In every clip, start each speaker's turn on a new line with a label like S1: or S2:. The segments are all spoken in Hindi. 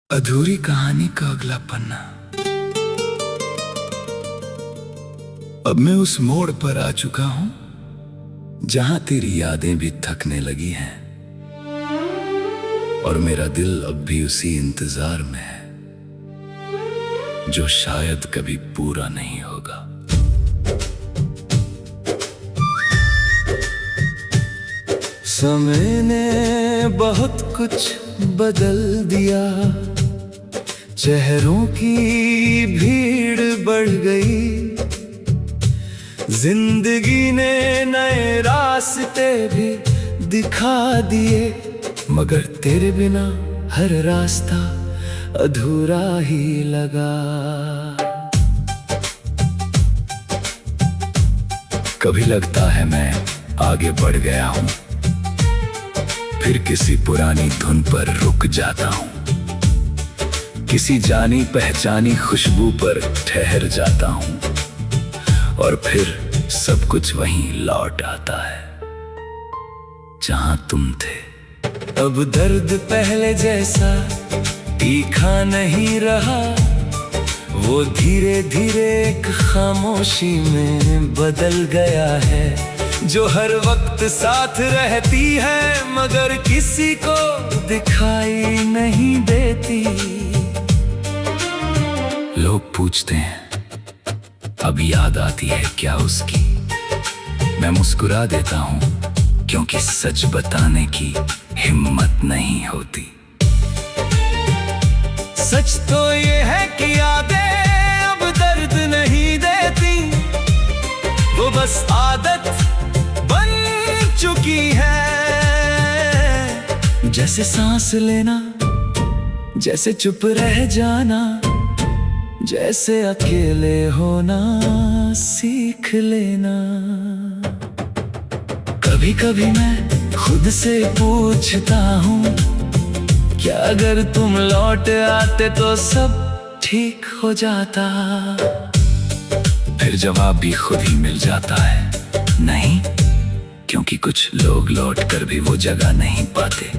S1: अधूरी कहानी का अगला पन्ना। अब मैं उस मोड़ पर आ चुका हूं जहां तेरी यादें भी थकने लगी हैं और मेरा दिल अब भी उसी इंतजार में है जो शायद कभी पूरा नहीं होगा। समय ने बहुत कुछ बदल दिया, चेहरों की भीड़ बढ़ गई, जिंदगी ने नए रास्ते भी दिखा दिए, मगर तेरे बिना हर रास्ता अधूरा ही लगा। कभी लगता है मैं आगे बढ़ गया हूं, फिर किसी पुरानी धुन पर रुक जाता हूं, किसी जानी पहचानी खुशबू पर ठहर जाता हूं और फिर सब कुछ वहीं लौट आता है जहां तुम थे। अब दर्द पहले जैसा तीखा नहीं रहा, वो धीरे धीरे एक खामोशी में बदल गया है जो हर वक्त साथ रहती है मगर किसी को दिखाई नहीं देती। लोग पूछते हैं अब याद आती है क्या उसकी, मैं मुस्कुरा देता हूं क्योंकि सच बताने की हिम्मत नहीं होती। सच तो ये है कि यादें अब दर्द नहीं देती, वो बस आदत बन चुकी है। जैसे सांस लेना, जैसे चुप रह जाना, जैसे अकेले होना सीख लेना। कभी कभी मैं खुद से पूछता हूँ क्या अगर तुम लौट आते तो सब ठीक हो जाता। फिर जवाब भी खुद ही मिल जाता है नहीं, क्योंकि कुछ लोग लौट कर भी वो जगह नहीं पाते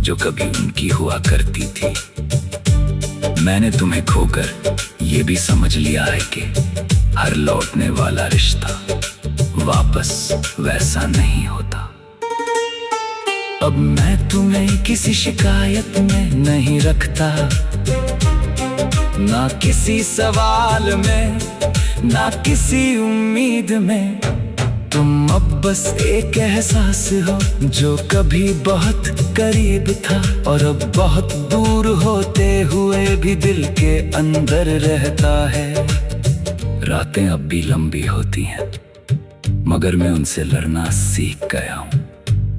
S1: जो कभी उनकी हुआ करती थी। मैंने तुम्हें खोकर ये भी समझ लिया है कि हर लौटने वाला रिश्ता वापस वैसा नहीं होता। अब मैं तुम्हें किसी शिकायत में नहीं रखता, ना किसी सवाल में, ना किसी उम्मीद में। तुम अब बस एक एहसास हो जो कभी बहुत करीब था और अब बहुत दूर होते हुए भी दिल के अंदर रहता है। रातें अब भी लंबी होती हैं मगर मैं उनसे लड़ना सीख गया हूं,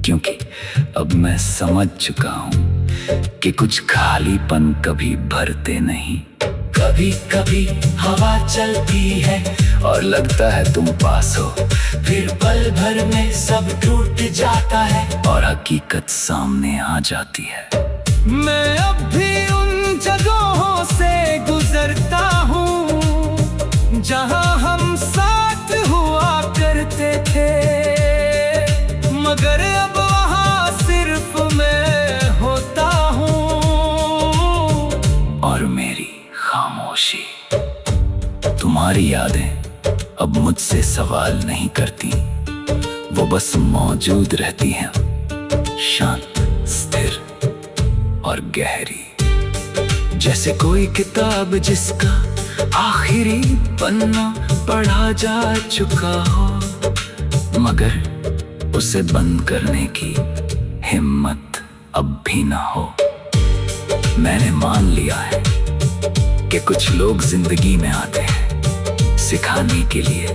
S1: क्योंकि अब मैं समझ चुका हूं कि कुछ खालीपन कभी भरते नहीं। कभी कभी हवा चलती है और लगता है तुम पास हो, फिर पल भर में सब टूट जाता है और हकीकत सामने आ जाती है। मैं अब भी उन जगहों से गुजरता हूँ जहाँ हम साथ हुआ करते थे, मगर अब वहाँ सिर्फ मैं होता हूँ और मेरी खामोशी। तुम्हारी यादें अब मुझसे सवाल नहीं करती, वो बस मौजूद रहती हैं, शांत, स्थिर और गहरी। जैसे कोई किताब जिसका आखिरी पन्ना पढ़ा जा चुका हो, मगर उसे बंद करने की हिम्मत अब भी ना हो। मैंने मान लिया है कि कुछ लोग जिंदगी में आते हैं सिखाने के लिए,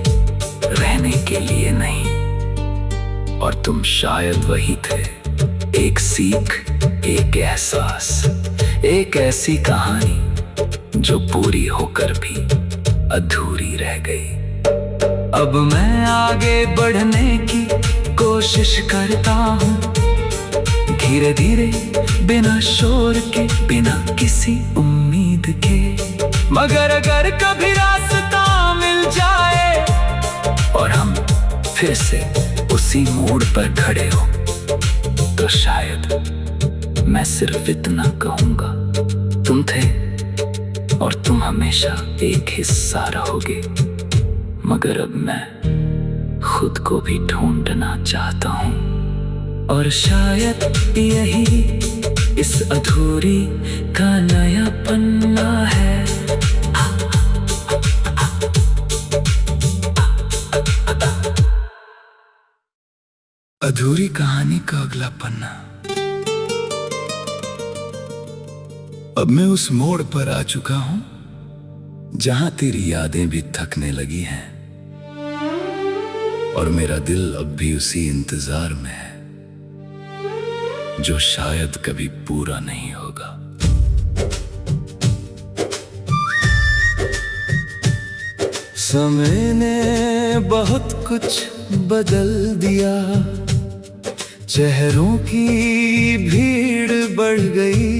S1: रहने के लिए नहीं, और तुम शायद वही थे। एक सीख, एक एहसास, एक ऐसी कहानी जो पूरी होकर भी अधूरी रह गई। अब मैं आगे बढ़ने की कोशिश करता हूँ, धीरे धीरे, बिना शोर के, बिना किसी उम्मीद के। मगर अगर कभी रास्ता मिल जाए और हम फिर से उसी मोड़ पर खड़े हो, तो शायद मैं सिर्फ इतना कहूंगा, तुम थे और तुम हमेशा एक हिस्सा रहोगे, मगर अब मैं खुद को भी ढूंढना चाहता हूँ। और शायद यही इस अधूरी का नया पन्ना है। अधूरी कहानी का अगला पन्ना। अब मैं उस मोड़ पर आ चुका हूं जहां तेरी यादें भी थकने लगी हैं और मेरा दिल अब भी उसी इंतजार में है जो शायद कभी पूरा नहीं होगा। समय ने बहुत कुछ बदल दिया, चेहरों की भीड़ बढ़ गई,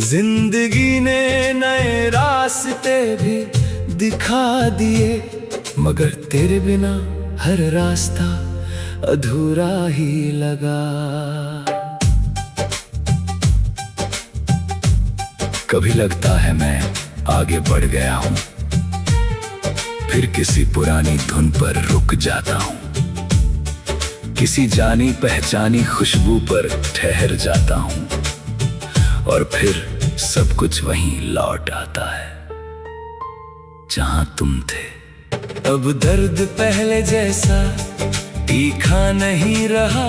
S1: जिंदगी ने नए रास्ते भी दिखा दिए, मगर तेरे बिना हर रास्ता अधूरा ही लगा। कभी लगता है मैं आगे बढ़ गया हूं, फिर किसी पुरानी धुन पर रुक जाता हूं, किसी जानी पहचानी खुशबू पर ठहर जाता हूं और फिर सब कुछ वहीं लौट आता है जहां तुम थे। अब दर्द पहले जैसा तीखा नहीं रहा,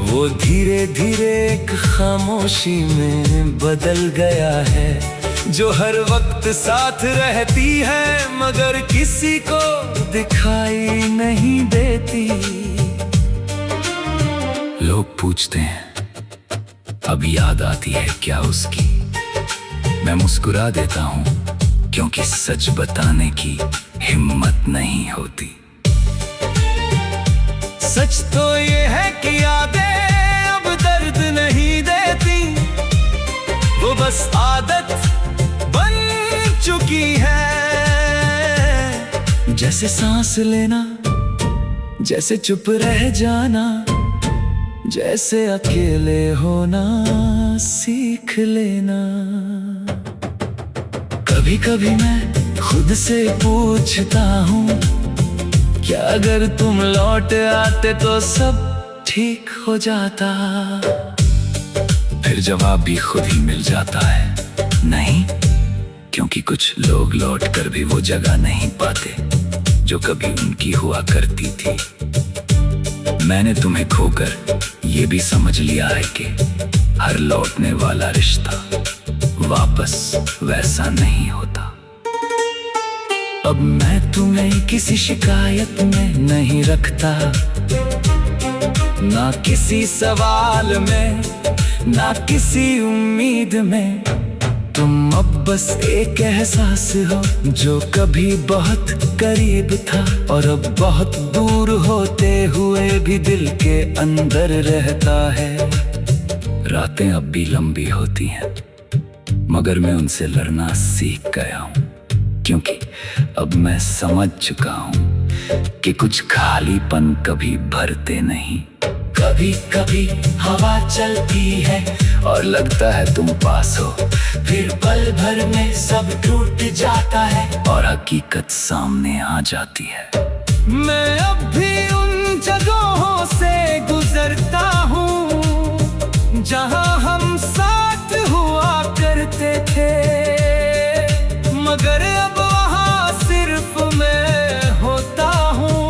S1: वो धीरे धीरे एक खामोशी में बदल गया है, जो हर वक्त साथ रहती है मगर किसी को दिखाई नहीं देती। लोग पूछते हैं अब याद आती है क्या उसकी, मैं मुस्कुरा देता हूं क्योंकि सच बताने की हिम्मत नहीं होती। सच तो ये है कि यादें अब दर्द नहीं देती, वो बस आदत बन चुकी है। जैसे सांस लेना, जैसे चुप रह जाना, जैसे अकेले होना सीख लेना। कभी कभी मैं खुद से पूछता हूँ, क्या अगर तुम लौट आते तो सब ठीक हो जाता? फिर जवाब भी खुद ही मिल जाता है, नहीं, क्योंकि कुछ लोग लौट कर भी वो जगह नहीं पाते जो कभी उनकी हुआ करती थी। मैंने तुम्हें खोकर ये भी समझ लिया है कि हर लौटने वाला रिश्ता वापस वैसा नहीं होता। अब मैं तुम्हें किसी शिकायत में नहीं रखता, ना किसी सवाल में, ना किसी उम्मीद में। तुम अब बस एक एहसास हो जो कभी बहुत करीब था और अब बहुत दूर होते हुए भी दिल के अंदर रहता है। रातें अब भी लंबी होती हैं मगर मैं उनसे लड़ना सीख गया हूँ, क्योंकि अब मैं समझ चुका हूँ कि कुछ खालीपन कभी भरते नहीं। कभी कभी हवा चलती है और लगता है तुम पास हो, फिर पल भर में सब टूट जाता है और हकीकत सामने आ जाती है। मैं अब भी उन जगहों से गुजरता हूँ जहाँ हम साथ हुआ करते थे, मगर अब वहाँ सिर्फ मैं होता हूँ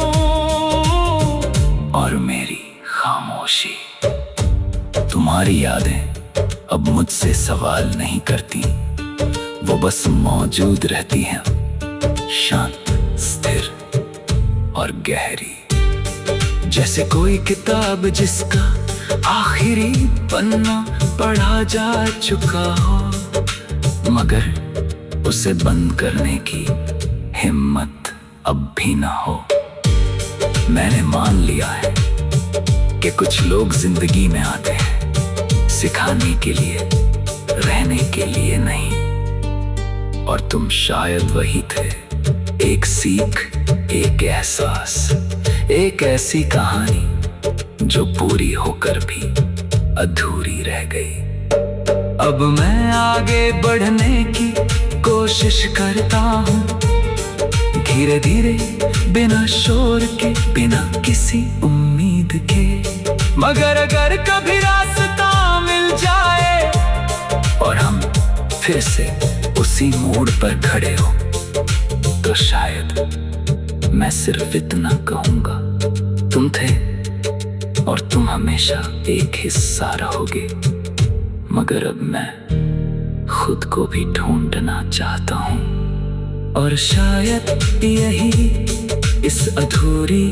S1: और मेरी खामोशी। तुम्हारी यादें अब मुझसे सवाल नहीं करती, वो बस मौजूद रहती हैं, शांत, स्थिर और गहरी, जैसे कोई किताब जिसका आखिरी पन्ना पढ़ा जा चुका हो मगर उसे बंद करने की हिम्मत अब भी ना हो। मैंने मान लिया है कि कुछ लोग जिंदगी में आते हैं सिखाने के लिए, रहने के लिए नहीं, और तुम शायद वही थे। एक सीख, एक एहसास, एक ऐसी कहानी जो पूरी होकर भी अधूरी रह गई। अब मैं आगे बढ़ने की कोशिश करता हूँ, धीरे धीरे, बिना शोर के, बिना किसी उम्मीद के। मगर अगर कभी रास्ता मिल जाए और हम फिर से उसी मोड़ पर खड़े हो, तो शायद मैं सिर्फ इतना कहूँगा, तुम थे और तुम हमेशा एक हिस्सा रहोगे। मगर अब मैं खुद को भी ढूंढना चाहता हूँ, और शायद यही इस अधूरी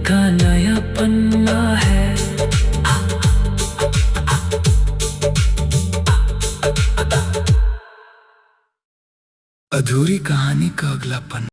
S1: का नया पन्ना है। अधूरी कहानी का अगला पन्ना।